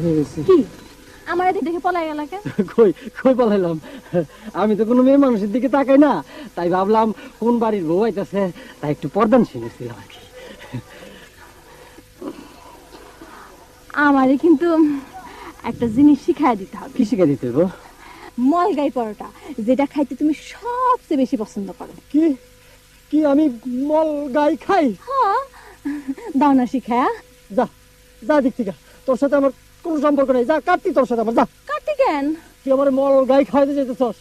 হয়ে গেছি। কি আমার দেখে পলাই গেল কেন? কই কই পলাইলাম? আমি তো কোনো মেয়ে মানুষের দিকে তাকাই না, তাই ভাবলাম কোন বাড়ির বউ আইতাছে, তাই একটু পর্দানশীল ছিলাম আর কি। আমারে কিন্তু একটা জিনিস শিখাই দিতে হবে। কি শিখে দিতে গো? মলগাই পরোটা, যেটা খাইতে তুমি সবচেয়ে বেশি পছন্দ করো। কি কি আমি মল গাই খাই? হ্যাঁ, দাও না শিখায়া। যা যা দিক থেকে, তোর সাথে আমার কোনো সম্পর্ক নেই। যা কাটতি তোর সাথে আমার, যা। কাটতে কেন? তুই আমার মল গাই খাওয়াইতে যেতেছস,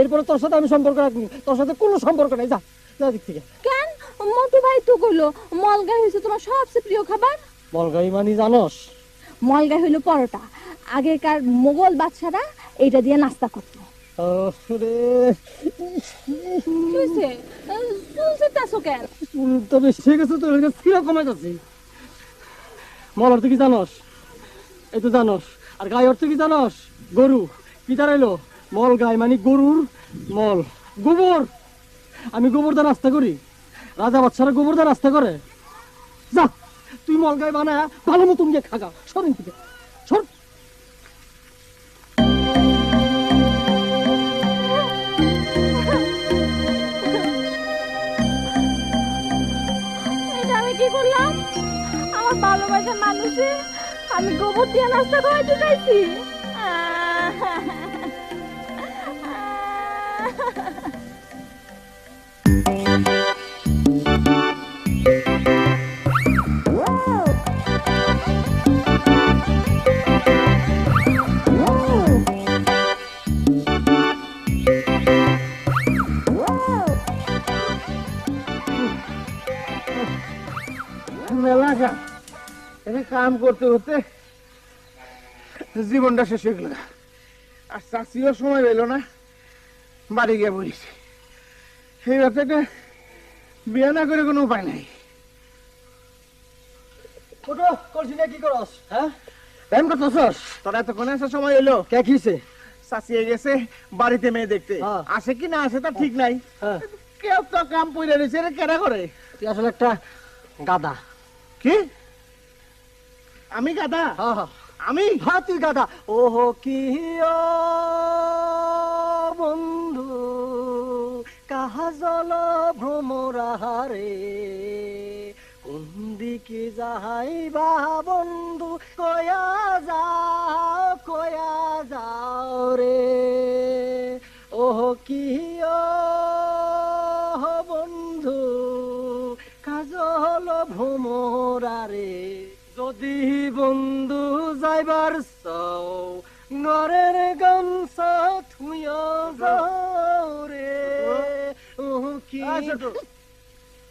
এরপরে তোর সাথে আমি সম্পর্ক রাখবি, তোর সাথে কোনো সম্পর্ক নেই। যা যা দিক থেকে। কেন? মন্টু ভাই তো কইলো মলগাই হইছে তোমার সবচেয়ে প্রিয় খাবার। মল গাই মানে জানোস? মলগাই হইলো পরোটা। আগেকার মোগল বাদশারা এইটা দিয়ে নাস্তা করতো। মল অর্থ কি জানোস? এই তো জানোস। আর গাই অর্থ কি জানোস? গরু। কি দাঁড়াইলো? মল গাই মানে গরুর মল, গোবর। আমি গোবর দা নাস্তা করি, রাজা বাচ্চারা গোবর দা নাস্তা করে। যা তুই মল গাই বানা ভালো মতন গিয়ে খাগা। সরেন থেকে সর। এটা আমি কি করলাম? আমার ভালোবাসার মানুষে আমি গোবর দিয়ে নাস্তা করাইতে চাইছি। মেলা কাম করতে করতে জীবনটা শেষ হয়ে গেল। আর চাষিও সময় পেল না, বাড়ি গিয়ে বলিস এই বাচ্চাটা বিয়ে না করে কোনো উপায় নাই। কি করস? হ্যাঁ, টাইম করতেছস? তোরা এতক্ষণে আসার সময় এলো। কে খিছে? চাষিয়ে গেছে বাড়িতে মেয়ে দেখতে, আসে কি না আসে তা ঠিক নাই। কেউ তো কাম পইরা রয়েছে, কেনা করে। তুই আসলে একটা গাদা। কি? আমি গাদা? আমি? হ্যাঁ তুই গাদা। ওহো কি বন্ধু কাহা জল ভ্রমরাহারে, কোন দিকে যাইবা বন্ধু, কয়া যাও রে। ওহো কি বন্ধু কাজল ভ্রমরারে, যদি বন্ধু যাইবার চাও নরের গামছা থুইয়া যাও রে।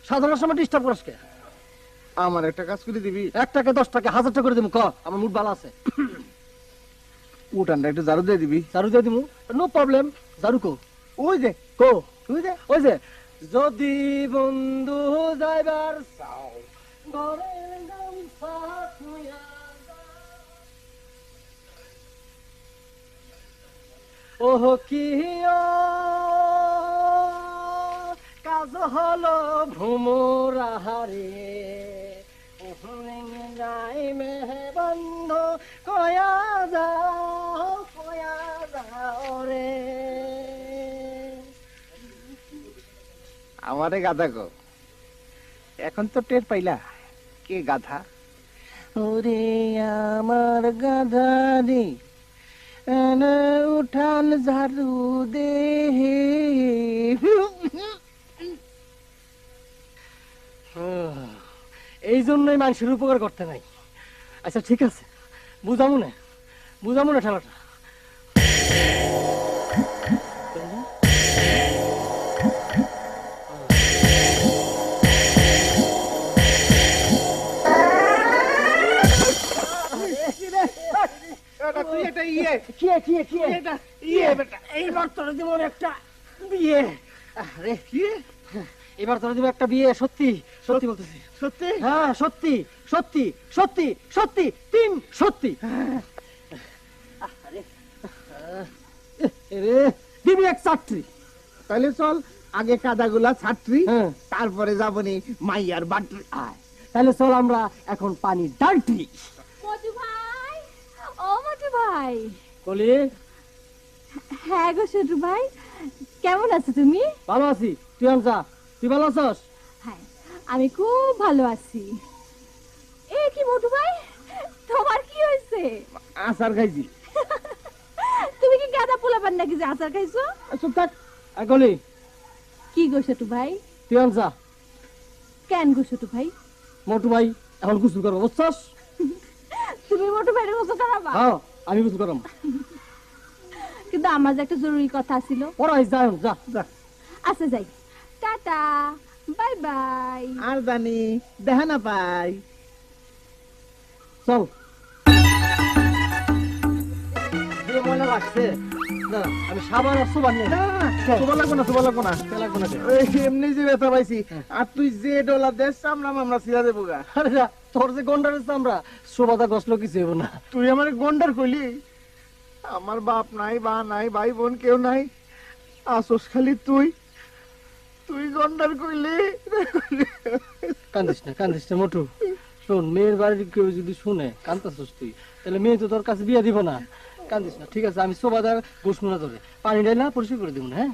সাধারণ সময় ডিস্টার্ব করিস কে? আমার একটা কাজ করে দিবি? 1 টাকা 10 টাকা 1000 টাকা করে দিমু। ক আমার মুড ভালো আছে। উঠানটা একটু ঝাড়ু দিয়ে দিবি? ঝাড়ু দিয়ে দিমু, নো প্রবলেম। ঝাড়ু কো? ওই যে কো ওই যে ওই যে যদি বন্ধু যাইবার চাও নরের গামছা থুইয়া যাও। ওহ কি কাজ হলো ভ্রমরাহারে, যাই মেহে বন্ধ কয়া যাও রে। আমারে গাধা গো, এখন তো টের পাইলা কে গাধা? ওরে আমার গাধা রে, উঠান ঝাড়ু দে। এই জন্যই মানুষের উপকার করতে নাই। আচ্ছা ঠিক আছে, বুঝামু না ঠেলাটা। এবার তোরা দিব একটা বিয়ে। সত্যি সত্যি বলতেছি। সত্যি? হ্যাঁ সত্যি সত্যি সত্যি সত্যি 3 সত্যি। দিবি এক চাকরি। তাহলে চল আগে কাদাগুলা ছাত্রী, তারপরে যাবনি মাইয়ার বাটরি। তাহলে চল আমরা এখন পানি ডালটি। মধু ভাই, ও ভাই। কলি হ্যাঁ গো ছোটু ভাই, কেমন আছো তুমি? ভালো আছি, তুই আন যা, তুই ভালো আছস? হ্যাঁ, আমি খুব ভালো আছি। এ কি মোটু ভাই, তোমার কি হয়েছে? আচার খাইছি। তুমি কি গাঁদা পোলাপান নাকি যে আচার খাইছো? চুপ থাক। কলি কি গো ছোটু ভাই? তুই আন যা। কেন গো ছোটু ভাই? মোটু ভাই এখন গোসল করবো, বুঝছস? তুমি মোটু ভাইয়ের গোসল করাবা? হ্যাঁ, আমি গোসল করবো। কিন্তু আমার যে একটা জরুরি কথা ছিল। পড়াই যা, যা যা। আচ্ছা যাই, টাটা, বাই বাই। আর জানি দেখা না পাই। চল। যে মনে লাগছে না, আমি সাবান আর সুবান নেই। না তোমার লাগবো না, তোমার লাগবো না। লাগবে না। ওই এমনি যে ব্যথা পাইছি, আর তুই যে ডলা দেশ আমরা সিরা দেবো গা। আরে যা, তোর যে গন্ডার আমরা সুবাদা গসলো কিছু হইব না। তুই আমার গন্ডার কইলি, আমার বাপ নাই, বা নাই, ভাই বোন কেউ নাই, আসোস খালি তুই। তুই গন্ডার কইলি। কান্দিস না মোটু। শোন, মেয়ের বাড়ির কেউ যদি শুনে কান্দাছিস তুই, তাহলে মেয়ে তো তোর কাছে বিয়ে দিব না। কান্দিস না, ঠিক আছে? আমি সোবাদার গোসমুনা ধরে পানি ডাই না পরিষ্কার করে দিব না। হ্যাঁ,